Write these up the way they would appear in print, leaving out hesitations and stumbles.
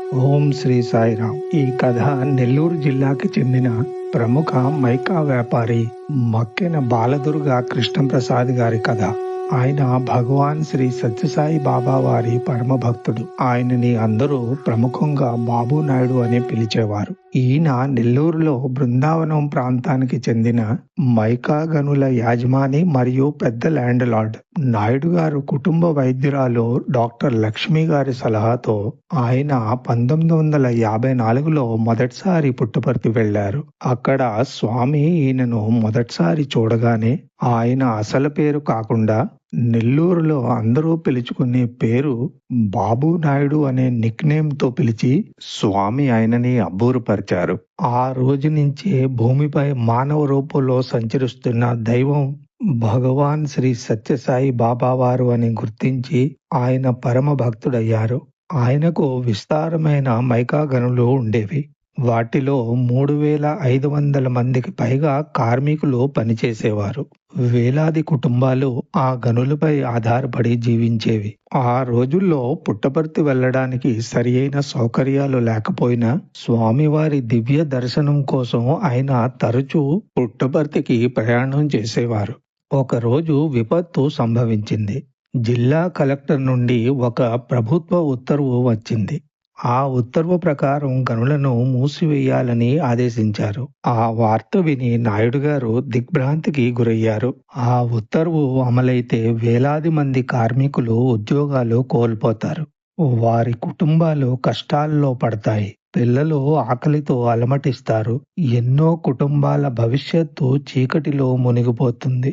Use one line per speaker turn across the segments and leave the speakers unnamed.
ఓం శ్రీ సాయిరామ్. ఈ కథ నెల్లూరు జిల్లాకి చెందిన ప్రముఖ మైకా వ్యాపారి మక్కెన బాలదుర్గ కృష్ణప్రసాద్ గారి కథ. ఆయన భగవాన్ శ్రీ సత్యసాయి బాబా వారి పరమ భక్తుడు. ఆయనని అందరూ ప్రముఖంగా బాబు నాయుడు అని పిలిచేవారు. ఈయన నెల్లూరులో బృందావనం ప్రాంతానికి చెందిన మైకా గనుల యాజమాని మరియు పెద్ద ల్యాండ్ లార్డ్. నాయుడు గారు కుటుంబ వైద్యురాలు డాక్టర్ లక్ష్మి గారి సలహాతో ఆయన 1954లో మొదటిసారి పుట్టపర్తి వెళ్లారు. అక్కడ స్వామి ఈయనను మొదటిసారి చూడగానే ఆయన అసలు పేరు కాకుండా నెల్లూరులో అందరూ పిలుచుకునే పేరు బాబు నాయుడు అనే నిక్ నేమ్ తో పిలిచి స్వామి ఆయనని అబ్బూరుపరిచారు. ఆ రోజు నుంచే భూమిపై మానవ రూపంలో సంచరిస్తున్న దైవం భగవాన్ శ్రీ సత్యసాయి బాబా వారు అని గుర్తించి ఆయన పరమ భక్తుడయ్యారు. ఆయనకు విస్తారమైన మైకా గనులు ఉండేవి. వాటిలో 3500 మందికి పైగా కార్మికులు పనిచేసేవారు. వేలాది కుటుంబాలు ఆ గనులపై ఆధారపడి జీవించేవి. ఆ రోజుల్లో పుట్టపర్తి వెళ్ళడానికి సరి అయిన సౌకర్యాలు లేకపోయినా స్వామివారి దివ్య దర్శనం కోసం ఆయన తరచూ పుట్టపర్తికి ప్రయాణం చేసేవారు. ఒకరోజు విపత్తు సంభవించింది. జిల్లా కలెక్టర్ నుండి ఒక ప్రభుత్వ ఉత్తర్వు వచ్చింది. ఆ ఉత్తర్వు ప్రకారం గనులను మూసివేయాలని ఆదేశించారు. ఆ వార్త విని నాయుడు గారు దిగ్భ్రాంతికి గురయ్యారు. ఆ ఉత్తర్వు అమలైతే వేలాది మంది కార్మికులు ఉద్యోగాలు కోల్పోతారు. వారి కుటుంబాలు కష్టాల్లో పడతాయి. పిల్లలు ఆకలితో అలమటిస్తారు. ఎన్నో కుటుంబాల భవిష్యత్తు చీకటిలో మునిగిపోతుంది.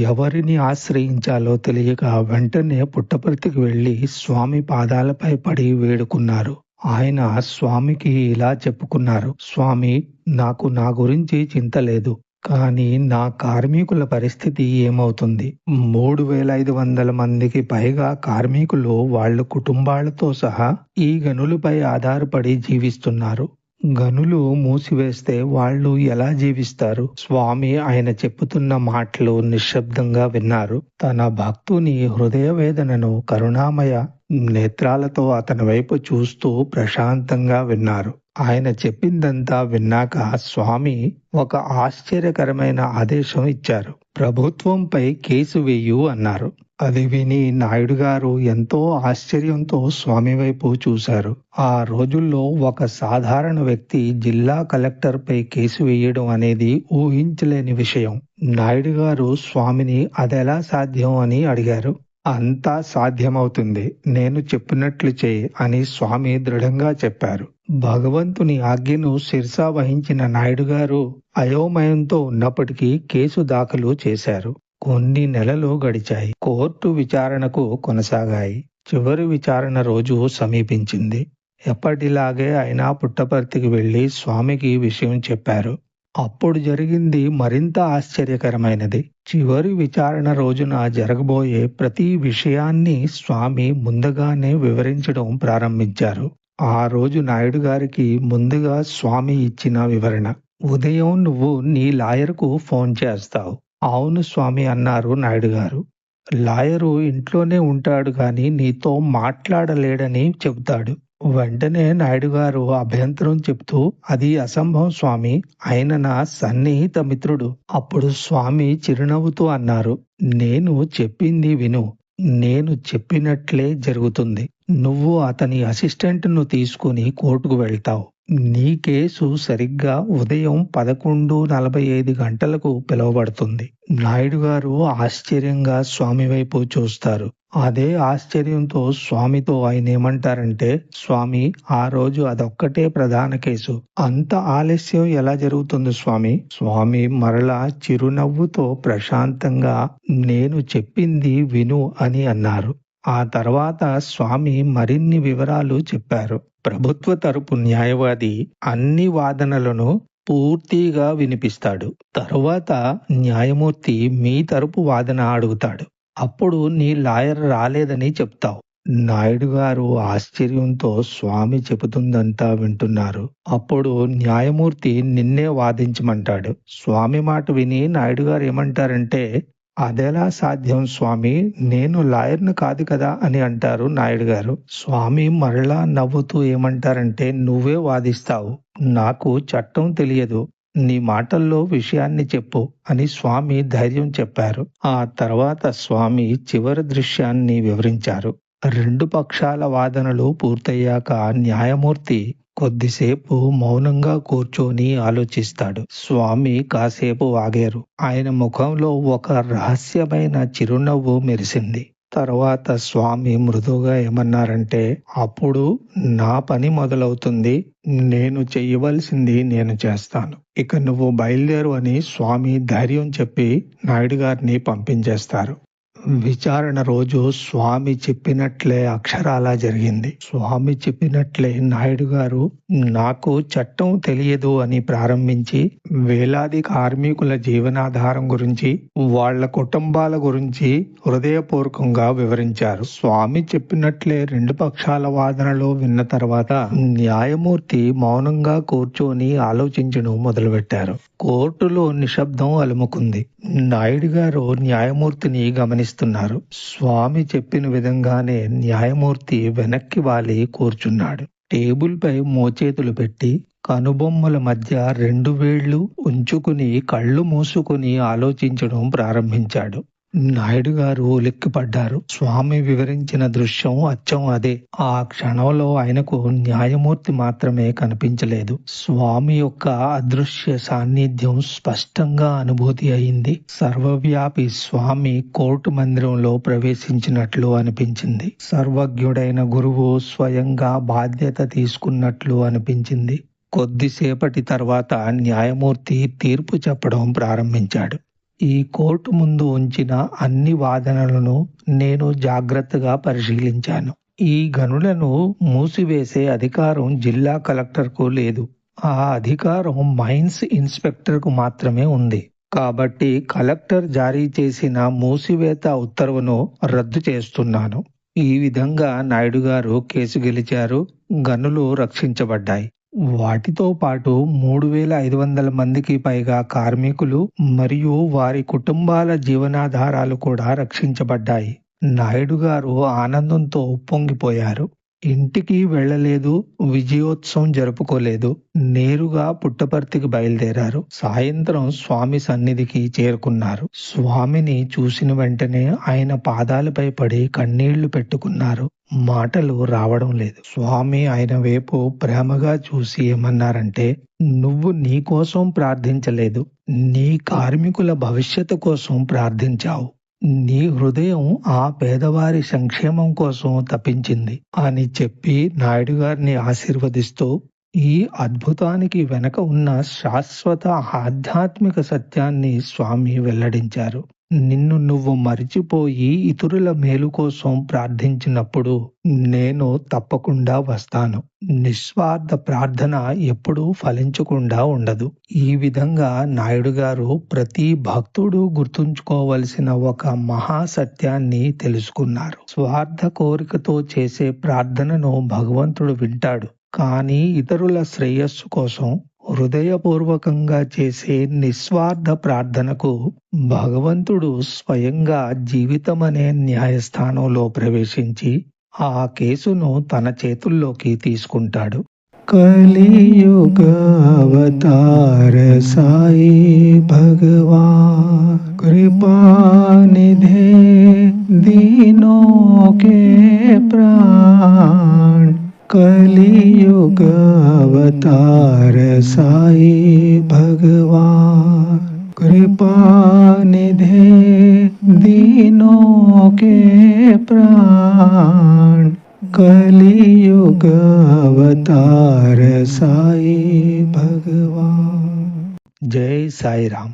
ఎవరిని ఆశ్రయించాలో తెలియక వెంటనే పుట్టపర్తికి వెళ్లి స్వామి పాదాలపై పడి వేడుకున్నారు. ఆయన స్వామికి ఇలా చెప్పుకున్నారు: స్వామి, నాకు నా గురించి చింత లేదు, కానీ నా కార్మికుల పరిస్థితి ఏమవుతుంది? 3500 మందికి పైగా కార్మికులు వాళ్ళ కుటుంబాలతో సహా ఈ గనులపై ఆధారపడి జీవిస్తున్నారు. గనులు మూసివేస్తే వాళ్ళు ఎలా జీవిస్తారు? స్వామి ఆయన చెప్పుతున్న మాటలు నిశ్శబ్దంగా విన్నారు. తన భక్తుని హృదయ వేదనను కరుణామయ నేత్రాలతో అతని వైపు చూస్తూ ప్రశాంతంగా విన్నారు. ఆయన చెప్పిందంతా విన్నాక స్వామి ఒక ఆశ్చర్యకరమైన ఆదేశం ఇచ్చారు. ప్రభుత్వంపై కేసు వేయు అన్నారు. అది విని నాయుడు గారు ఎంతో ఆశ్చర్యంతో స్వామి వైపు చూశారు. ఆ రోజుల్లో ఒక సాధారణ వ్యక్తి జిల్లా కలెక్టర్ పై కేసు వేయడం అనేది ఊహించలేని విషయం. నాయుడు గారు స్వామిని అదెలా సాధ్యం అని అడిగారు. అంతా సాధ్యమవుతుంది, నేను చెప్పినట్లు చేయి అని స్వామి దృఢంగా చెప్పారు. భగవంతుని ఆజ్ఞను శిరసా వహించిన నాయుడు గారు అయోమయంతో ఉన్నప్పటికీ కేసు దాఖలు చేశారు. కొన్ని నెలలు గడిచాయి. కోర్టు విచారణకు కొనసాగాయి. చివరి విచారణ రోజు సమీపించింది. ఎప్పటిలాగే ఆయన పుట్టపర్తికి వెళ్లి స్వామికి విషయం చెప్పారు. అప్పుడు జరిగింది మరింత ఆశ్చర్యకరమైనది. చివరి విచారణ రోజున జరగబోయే ప్రతి విషయాన్ని స్వామి ముందుగానే వివరించడం ప్రారంభించారు. ఆ రోజు నాయుడు గారికి ముందుగా స్వామి ఇచ్చిన వివరణ: ఉదయం నువ్వు నీ లాయర్కు ఫోన్ చేస్తావు. అవును స్వామి అన్నారు నాయుడు గారు. లాయరు ఇంట్లోనే ఉంటాడు గాని నీతో మాట్లాడలేడని చెబుతాడు. వెంటనే నాయుడు గారు అభ్యంతరం చెప్తూ, అది అసంభవం స్వామి, ఆయన నా సన్నిహిత మిత్రుడు. అప్పుడు స్వామి చిరునవ్వుతూ అన్నారు: నేను చెప్పింది విను, నేను చెప్పినట్లే జరుగుతుంది. నువ్వు అతని అసిస్టెంట్ను తీసుకుని కోర్టుకు వెళ్తావు. నీ కేసు సరిగ్గా ఉదయం 11:45 గంటలకు పిలువబడుతుంది. నాయుడు గారు ఆశ్చర్యంగా స్వామి వైపు చూస్తారు. అదే ఆశ్చర్యంతో స్వామితో ఆయన ఏమంటారంటే, స్వామి, ఆ రోజు అదొక్కటే ప్రధాన కేసు. అంత ఆలస్యం ఎలా జరుగుతుంది స్వామి? స్వామి మరలా చిరునవ్వుతో ప్రశాంతంగా నేను చెప్పింది విను అని అన్నారు. ఆ తర్వాత స్వామి మరిన్ని వివరాలు చెప్పారు. ప్రభుత్వ తరపు న్యాయవాది అన్ని వాదనలను పూర్తిగా వినిపిస్తాడు. తరువాత న్యాయమూర్తి మీ తరపు వాదన అడుగుతాడు. అప్పుడు నీ లాయర్ రాలేదని చెప్తావు. నాయుడు గారు ఆశ్చర్యంతో స్వామి చెబుతుందంతా వింటున్నారు. అప్పుడు న్యాయమూర్తి నిన్నే వాదించమంటాడు. స్వామి మాట విని నాయుడు గారు ఏమంటారంటే, అదెలా సాధ్యం స్వామి, నేను లాయర్ను కాదు కదా అని అంటారు నాయుడు గారు. స్వామి మరలా నవ్వుతూ ఏమంటారంటే, నువ్వే వాదిస్తావు, నాకు చట్టం తెలియదు, నీ మాటల్లో విషయాన్ని చెప్పు అని స్వామి ధైర్యం చెప్పారు. ఆ తర్వాత స్వామి చివరి దృశ్యాన్ని వివరించారు. రెండు పక్షాల వాదనలు పూర్తయ్యాక న్యాయమూర్తి కొద్దిసేపు మౌనంగా కూర్చొని ఆలోచిస్తాడు. స్వామి కాసేపు ఆగారు. ఆయన ముఖంలో ఒక రహస్యమైన చిరునవ్వు మెరిసింది. తర్వాత స్వామి మృదువుగా ఏమన్నారంటే, అప్పుడు నా పని మొదలవుతుంది. నేను చెయ్యవలసింది నేను చేస్తాను. ఇక నువ్వు బయలుదేరు అని స్వామి ధైర్యం చెప్పి నాయుడు గారిని పంపించేస్తారు. విచారణ రోజు స్వామి చెప్పినట్లే అక్షరాలా జరిగింది. స్వామి చెప్పినట్లే నాయుడు గారు నాకు చట్టం తెలియదు అని ప్రారంభించి వేలాది కార్మికుల జీవనాధారం గురించి, వాళ్ళ కుటుంబాల గురించి హృదయపూర్వకంగా వివరించారు. స్వామి చెప్పినట్లే రెండు పక్షాల వాదనలు విన్న తర్వాత న్యాయమూర్తి మౌనంగా కూర్చొని ఆలోచించడం మొదలుపెట్టారు. కోర్టులో నిశ్శబ్దం అలుముకుంది. నాయుడు గారు న్యాయమూర్తిని గమనిస్తున్నారు. స్వామి చెప్పిన విధంగానే న్యాయమూర్తి వెనక్కి వాలి కూర్చున్నాడు. టేబుల్ పై మోచేతులు పెట్టి కనుబొమ్మల మధ్య రెండు వేళ్లు ఉంచుకుని కళ్ళు మూసుకుని ఆలోచించడం ప్రారంభించాడు. నాయుడు గారు ఉలిక్కిపడ్డారు. స్వామి వివరించిన దృశ్యం అచ్చం అదే. ఆ క్షణంలో ఆయనకు న్యాయమూర్తి మాత్రమే కనిపించలేదు, స్వామి యొక్క అదృశ్య సాన్నిధ్యం స్పష్టంగా అనుభూతి అయింది. సర్వవ్యాపి స్వామి కోర్టు మందిరంలో ప్రవేశించినట్లు అనిపించింది. సర్వజ్ఞుడైన గురువు స్వయంగా బాధ్యత తీసుకున్నట్లు అనిపించింది. కొద్దిసేపటి తర్వాత న్యాయమూర్తి తీర్పు చెప్పడం ప్రారంభించాడు. ఈ కోర్టు ముందు ఉంచిన అన్ని వాదనలను నేను జాగ్రత్తగా పరిశీలించాను. ఈ గనులను మూసివేసే అధికారం జిల్లా కలెక్టర్కు లేదు. ఆ అధికారం మైన్స్ ఇన్స్పెక్టర్కు మాత్రమే ఉంది. కాబట్టి కలెక్టర్ జారీ చేసిన మూసివేత ఉత్తర్వును రద్దు చేస్తున్నాను. ఈ విధంగా నాయుడు గారు కేసు గెలిచారు. గనులు రక్షించబడ్డాయి. వాటితో పాటు 3500 మందికి పైగా కార్మికులు మరియు వారి కుటుంబాల జీవనాధారాలు కూడా రక్షించబడ్డాయి. నాయుడు గారు ఆనందంతో ఉప్పొంగిపోయారు. ఇంటికి వెళ్ళలేదు, విజయోత్సవం జరుపుకోలేదు. నేరుగా పుట్టపర్తికి బయలుదేరారు. సాయంత్రం స్వామి సన్నిధికి చేరుకున్నారు. స్వామిని చూసిన వెంటనే ఆయన పాదాలపై పడి కన్నీళ్లు పెట్టుకున్నారు. మాటలు రావడం లేదు. స్వామి ఆయన వైపు ప్రేమగా చూసి ఏమన్నారంటే, నువ్వు నీ కోసం ప్రార్థించలేదు, నీ కార్మికుల భవిష్యత్తు కోసం ప్రార్థించావు. నీ హృదయం ఆ పేదవారి సంక్షేమం కోసం తపించింది అని చెప్పి నాయుడు గారిని ఆశీర్వదిస్తూ ఈ అద్భుతానికి వెనక ఉన్న శాశ్వత ఆధ్యాత్మిక సత్యాన్ని స్వామి వెల్లడించారు. నిన్ను నువ్వు మరిచిపోయి ఇతరుల మేలు కోసం ప్రార్థించినప్పుడు నేను తప్పకుండా వస్తాను. నిస్వార్థ ప్రార్థన ఎప్పుడూ ఫలించకుండా ఉండదు. ఈ విధంగా నాయుడు గారు ప్రతి భక్తుడు గుర్తుంచుకోవలసిన ఒక మహాసత్యాన్ని తెలుసుకున్నారు. స్వార్థ కోరికతో చేసే ప్రార్థనను భగవంతుడు వింటాడు, కానీ ఇతరుల శ్రేయస్సు కోసం హృదయపూర్వకంగా చేసే నిస్వార్థ ప్రార్థనకు భగవంతుడు స్వయంగా జీవితమనే న్యాయస్థానంలో ప్రవేశించి ఆ కేసును తన చేతుల్లోకి తీసుకుంటాడు. కలియుగ అవతార సాయి భగవాన్ కృపానిధే దీనో కే ప్రాण कलियुग अवतार साई भगवान कृपा निधे दीनों के प्राण कलियुग अवतार साई भगवान। जय साई राम।